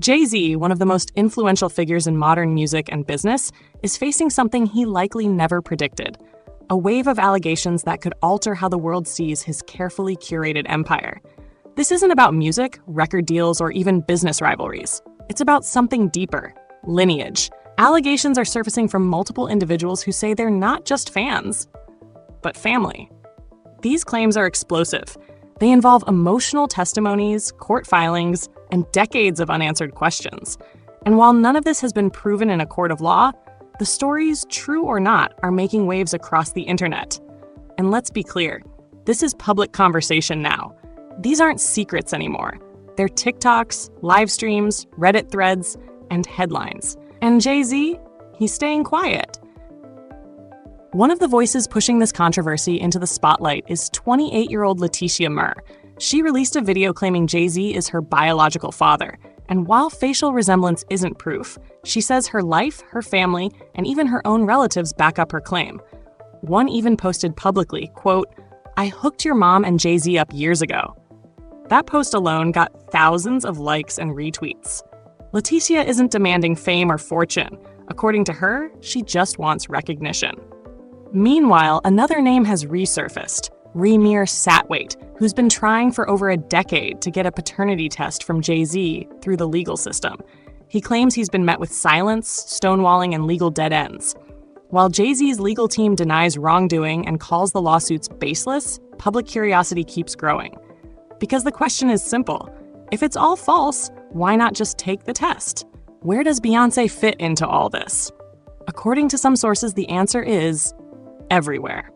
Jay-Z, one of the most influential figures in modern music and business, is facing something he likely never predicted: a wave of allegations that could alter how the world sees his carefully curated empire. This isn't about music, record deals, or even business rivalries. It's about something deeper: lineage. Allegations are surfacing from multiple individuals who say they're not just fans, but family. These claims are explosive. They involve emotional testimonies, court filings, and decades of unanswered questions. And while none of this has been proven in a court of law, the stories, true or not, are making waves across the internet. And let's be clear, this is public conversation now. These aren't secrets anymore. They're TikToks, live streams, Reddit threads, and headlines. And Jay-Z, he's staying quiet. One of the voices pushing this controversy into the spotlight is 28-year-old Letitia Murr. She released a video claiming Jay-Z is her biological father. And while facial resemblance isn't proof, she says her life, her family, and even her own relatives back up her claim. One even posted publicly, quote, "I hooked your mom and Jay-Z up years ago." That post alone got thousands of likes and retweets. Letitia isn't demanding fame or fortune. According to her, she just wants recognition. Meanwhile, another name has resurfaced: Remir Satwait, who's been trying for over a decade to get a paternity test from Jay-Z through the legal system. He claims he's been met with silence, stonewalling, and legal dead ends. While Jay-Z's legal team denies wrongdoing and calls the lawsuits baseless, public curiosity keeps growing. Because the question is simple: if it's all false, why not just take the test? Where does Beyoncé fit into all this? According to some sources, the answer is everywhere.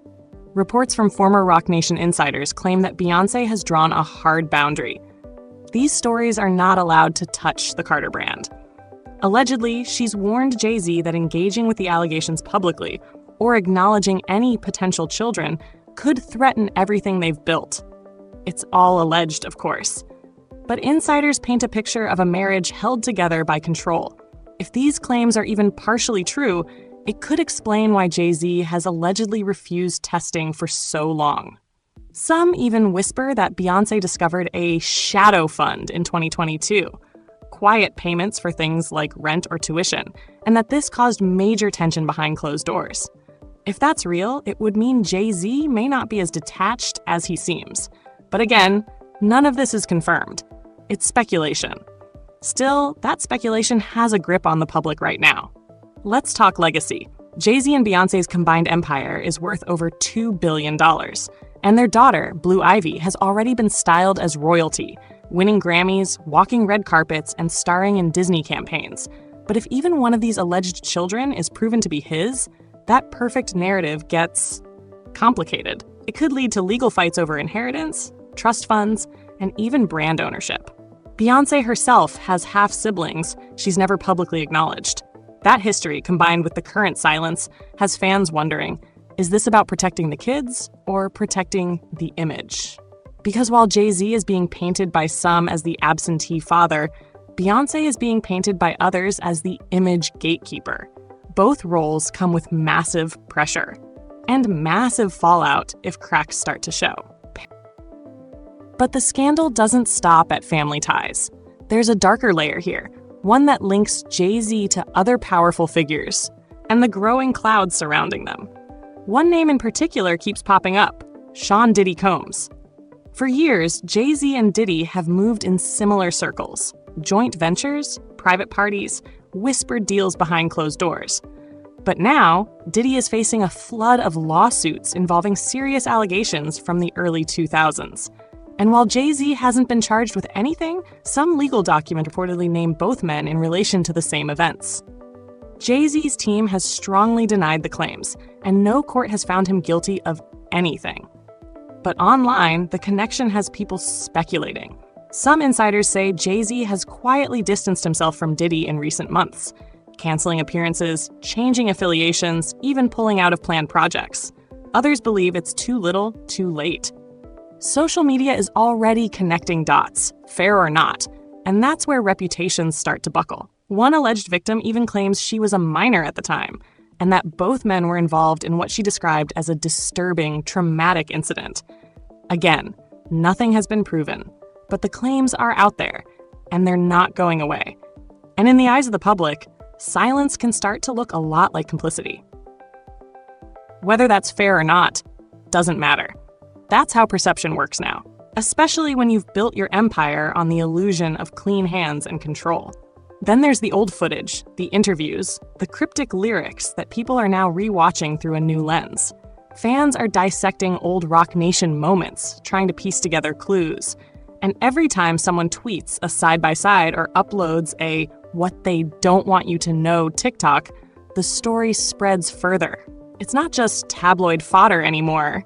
Reports from former Roc Nation insiders claim that Beyoncé has drawn a hard boundary. These stories are not allowed to touch the Carter brand. Allegedly, she's warned Jay-Z that engaging with the allegations publicly or acknowledging any potential children could threaten everything they've built. It's all alleged, of course. But insiders paint a picture of a marriage held together by control. If these claims are even partially true, it could explain why Jay-Z has allegedly refused testing for so long. Some even whisper that Beyoncé discovered a shadow fund in 2022, quiet payments for things like rent or tuition, and that this caused major tension behind closed doors. If that's real, it would mean Jay-Z may not be as detached as he seems. But again, none of this is confirmed. It's speculation. Still, that speculation has a grip on the public right now. Let's talk legacy. Jay-Z and Beyoncé's combined empire is worth over $2 billion. And their daughter, Blue Ivy, has already been styled as royalty, winning Grammys, walking red carpets, and starring in Disney campaigns. But if even one of these alleged children is proven to be his, that perfect narrative gets complicated. It could lead to legal fights over inheritance, trust funds, and even brand ownership. Beyoncé herself has half-siblings she's never publicly acknowledged. That history, combined with the current silence, has fans wondering, is this about protecting the kids or protecting the image? Because while Jay-Z is being painted by some as the absentee father, Beyoncé is being painted by others as the image gatekeeper. Both roles come with massive pressure and massive fallout if cracks start to show. But the scandal doesn't stop at family ties. There's a darker layer here, one that links Jay-Z to other powerful figures, and the growing clouds surrounding them. One name in particular keeps popping up: Sean Diddy Combs. For years, Jay-Z and Diddy have moved in similar circles: joint ventures, private parties, whispered deals behind closed doors. But now, Diddy is facing a flood of lawsuits involving serious allegations from the early 2000s. And while Jay-Z hasn't been charged with anything, some legal document reportedly named both men in relation to the same events. Jay-Z's team has strongly denied the claims, and no court has found him guilty of anything. But online, the connection has people speculating. Some insiders say Jay-Z has quietly distanced himself from Diddy in recent months, canceling appearances, changing affiliations, even pulling out of planned projects. Others believe it's too little, too late. Social media is already connecting dots, fair or not, and that's where reputations start to buckle. One alleged victim even claims she was a minor at the time, and that both men were involved in what she described as a disturbing, traumatic incident. Again, nothing has been proven, but the claims are out there, and they're not going away. And in the eyes of the public, silence can start to look a lot like complicity. Whether that's fair or not doesn't matter. That's how perception works now, especially when you've built your empire on the illusion of clean hands and control. Then there's the old footage, the interviews, the cryptic lyrics that people are now rewatching through a new lens. Fans are dissecting old Rock Nation moments, trying to piece together clues. And every time someone tweets a side-by-side or uploads a "what they don't want you to know" TikTok, the story spreads further. It's not just tabloid fodder anymore.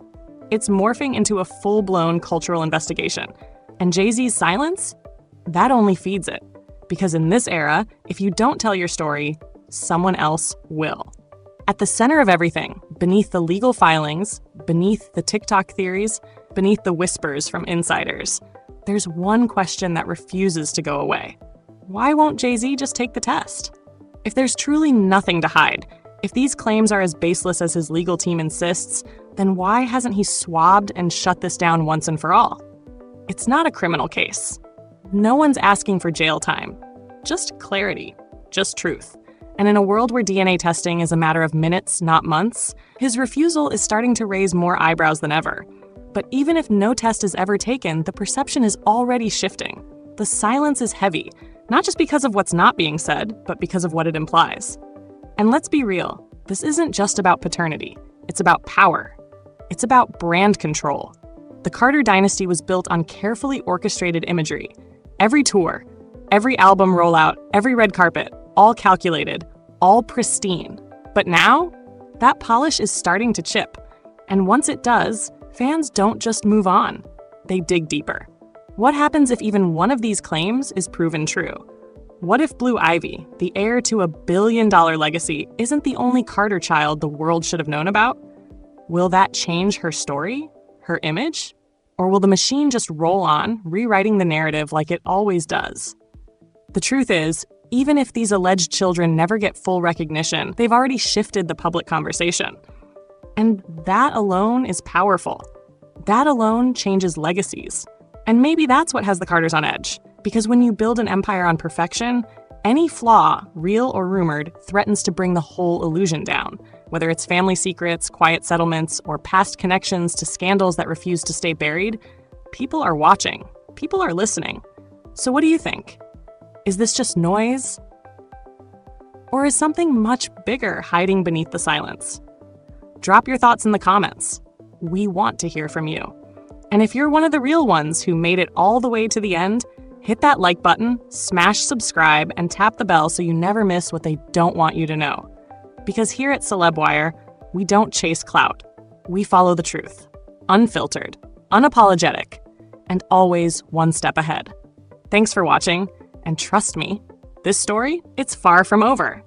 It's morphing into a full-blown cultural investigation. And Jay-Z's silence? That only feeds it. Because in this era, if you don't tell your story, someone else will. At the center of everything, beneath the legal filings, beneath the TikTok theories, beneath the whispers from insiders, there's one question that refuses to go away. Why won't Jay-Z just take the test? If there's truly nothing to hide, if these claims are as baseless as his legal team insists, then why hasn't he swabbed and shut this down once and for all? It's not a criminal case. No one's asking for jail time. Just clarity. Just truth. And in a world where DNA testing is a matter of minutes, not months, his refusal is starting to raise more eyebrows than ever. But even if no test is ever taken, the perception is already shifting. The silence is heavy, not just because of what's not being said, but because of what it implies. And let's be real, this isn't just about paternity. It's about power. It's about brand control. The Carter dynasty was built on carefully orchestrated imagery. Every tour, every album rollout, every red carpet, all calculated, all pristine. But now, that polish is starting to chip. And once it does, fans don't just move on. They dig deeper. What happens if even one of these claims is proven true? What if Blue Ivy, the heir to a billion-dollar legacy, isn't the only Carter child the world should have known about? Will that change her story? Her image? Or will the machine just roll on, rewriting the narrative like it always does? The truth is, even if these alleged children never get full recognition, they've already shifted the public conversation. And that alone is powerful. That alone changes legacies. And maybe that's what has the Carters on edge. Because when you build an empire on perfection, any flaw, real or rumored, threatens to bring the whole illusion down. Whether it's family secrets, quiet settlements, or past connections to scandals that refuse to stay buried, people are watching. People are listening. So what do you think? Is this just noise? Or is something much bigger hiding beneath the silence? Drop your thoughts in the comments. We want to hear from you. And if you're one of the real ones who made it all the way to the end, hit that like button, smash subscribe, and tap the bell so you never miss what they don't want you to know. Because here at Celeb Wire, we don't chase clout. We follow the truth. Unfiltered, unapologetic, and always one step ahead. Thanks for watching, and trust me, this story, it's far from over.